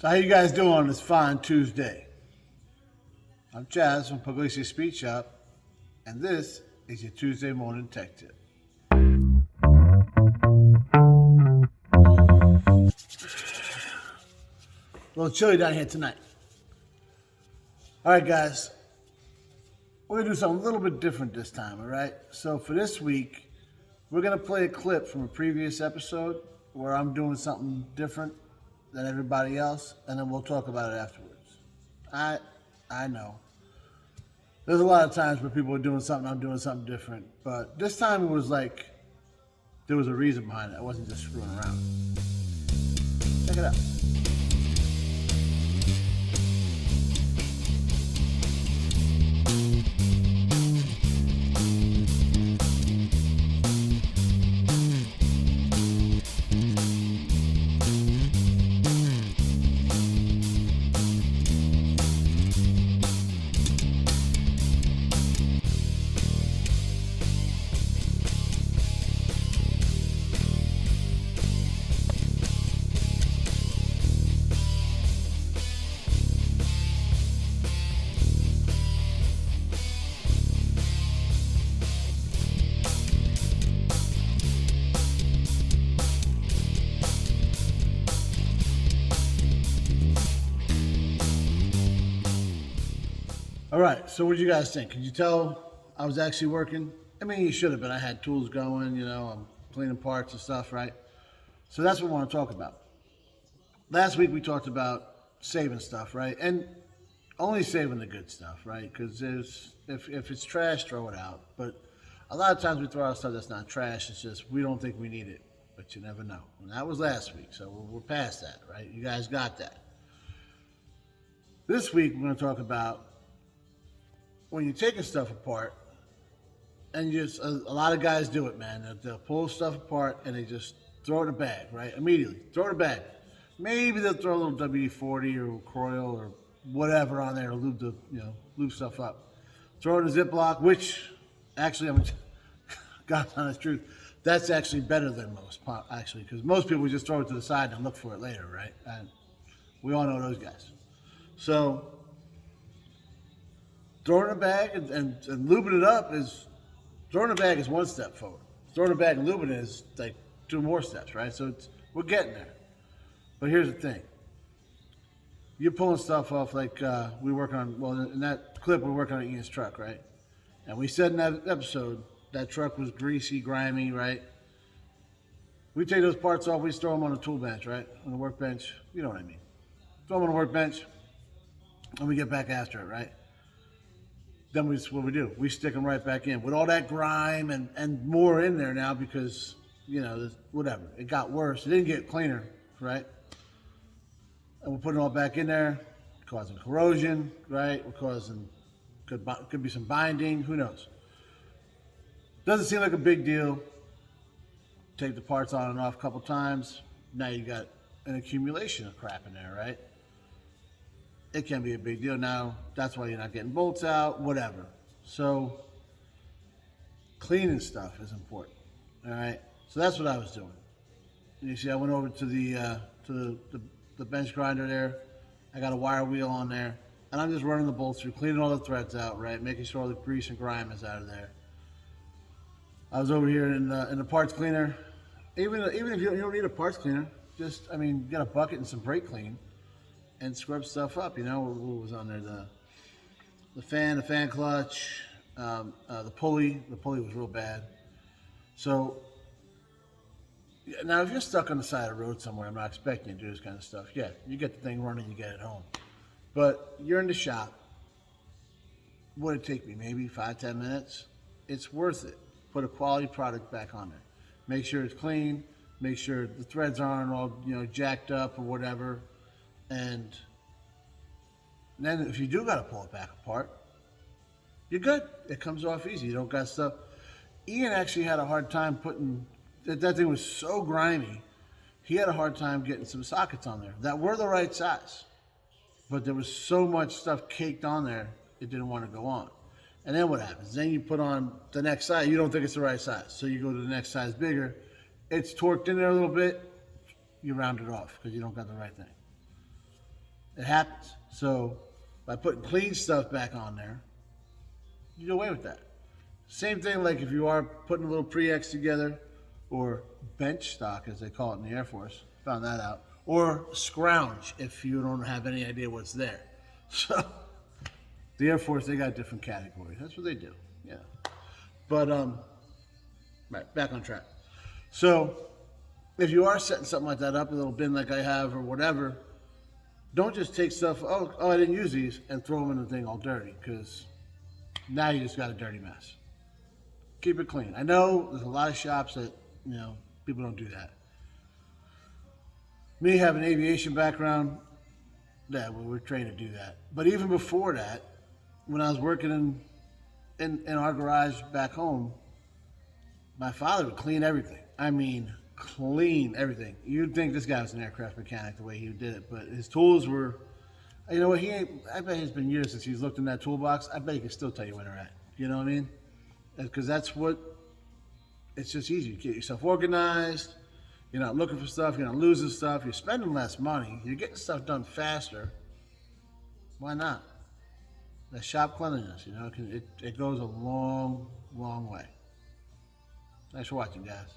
So how you guys doing on this fine Tuesday? I'm Chaz from Pugliese Speed Shop, and this is your Tuesday morning tech tip. A little chilly down here tonight. All right, guys, we're gonna do something a little bit different this time. All right. So for this week, we're gonna play a clip from a previous episode where I'm doing something different than everybody else, and then we'll talk about it afterwards. I know. There's a lot of times where people are doing something, I'm doing something different, but this time it was like there was a reason behind it. I wasn't just screwing around. Check it out. All right, so what did you guys think? Could you tell I was actually working? I mean, you should have been. I had tools going, I'm cleaning parts and stuff, right? So that's what I want to talk about. Last week we talked about saving stuff, right? And only saving the good stuff, right? Because if it's trash, throw it out. But a lot of times we throw out stuff that's not trash. It's just we don't think we need it, but you never know. And that was last week, so we're past that, right? You guys got that. This week we're going to talk about when you're taking stuff apart, and a lot of guys do it, man. They'll pull stuff apart and they just throw it in a bag, right? Immediately, throw it in a bag. Maybe they'll throw a little WD-40 or Croil or whatever on there to lube stuff up. Throw it in a Ziploc, which actually, God's honest truth, that's actually better than most, actually, because most people just throw it to the side and look for it later, right? And we all know those guys. So throwing a bag and lubing it up is, throwing a bag is one step forward. Throwing a bag and lubing it is like two more steps, right? So we're getting there. But here's the thing. You're pulling stuff off like we work on, well, in that clip, we're working on Ian's truck, right? And we said in that episode, that truck was greasy, grimy, right? We take those parts off, we just throw them on a tool bench, right? On the workbench, you know what I mean. Throw them on the workbench, and we get back after it, right? Then what we do, we stick them right back in with all that grime and more in there now because, whatever, it got worse. It didn't get cleaner, right? And we're putting it all back in there, causing corrosion, right? We're causing, could be some binding, who knows? Doesn't seem like a big deal. Take the parts on and off a couple times. Now you got an accumulation of crap in there, right? It can be a big deal. Now, that's why you're not getting bolts out, whatever. So, cleaning stuff is important, all right? So that's what I was doing. You see, I went over to the bench grinder there. I got a wire wheel on there, and I'm just running the bolts through, cleaning all the threads out, right? Making sure all the grease and grime is out of there. I was over here in the parts cleaner. Even if you don't need a parts cleaner, you got a bucket and some brake clean. And scrub stuff up, what was on there? The fan clutch, the pulley. The pulley was real bad. So now if you're stuck on the side of the road somewhere, I'm not expecting you to do this kind of stuff. Yeah, you get the thing running, you get it home. But you're in the shop. Would it take me maybe 5-10 minutes? It's worth it. Put a quality product back on there. Make sure it's clean. Make sure the threads aren't all jacked up or whatever. And then if you do got to pull it back apart, you're good. It comes off easy. You don't got stuff. Ian actually had a hard time putting, that thing was so grimy, he had a hard time getting some sockets on there that were the right size. But there was so much stuff caked on there, it didn't want to go on. And then what happens? Then you put on the next size. You don't think it's the right size. So you go to the next size bigger. It's torqued in there a little bit. You round it off because you don't got the right thing. It happens. So by putting clean stuff back on there, you get away with that. Same thing like if you are putting a little pre-X together, or bench stock as they call it in the Air Force. Found that out. Or scrounge if you don't have any idea what's there. So the Air Force, they got different categories. That's what they do. Yeah. But right, back on track. So if you are setting something like that up, a little bin like I have or whatever, don't just take stuff, I didn't use these, and throw them in the thing all dirty, because now you just got a dirty mess. Keep it clean. I know there's a lot of shops that, people don't do that. Me having an aviation background, yeah, we're trained to do that. But even before that, when I was working in our garage back home, my father would clean everything. I mean, clean everything. You'd think this guy was an aircraft mechanic the way he did it, but his tools were, you know what, I bet it's been years since he's looked in that toolbox. I bet he can still tell you where they're at. You know what I mean? Because that's what, it's just easy. You get yourself organized. You're not looking for stuff. You're not losing stuff. You're spending less money. You're getting stuff done faster. Why not? The shop cleanliness, it goes a long, long way. Thanks for watching, guys.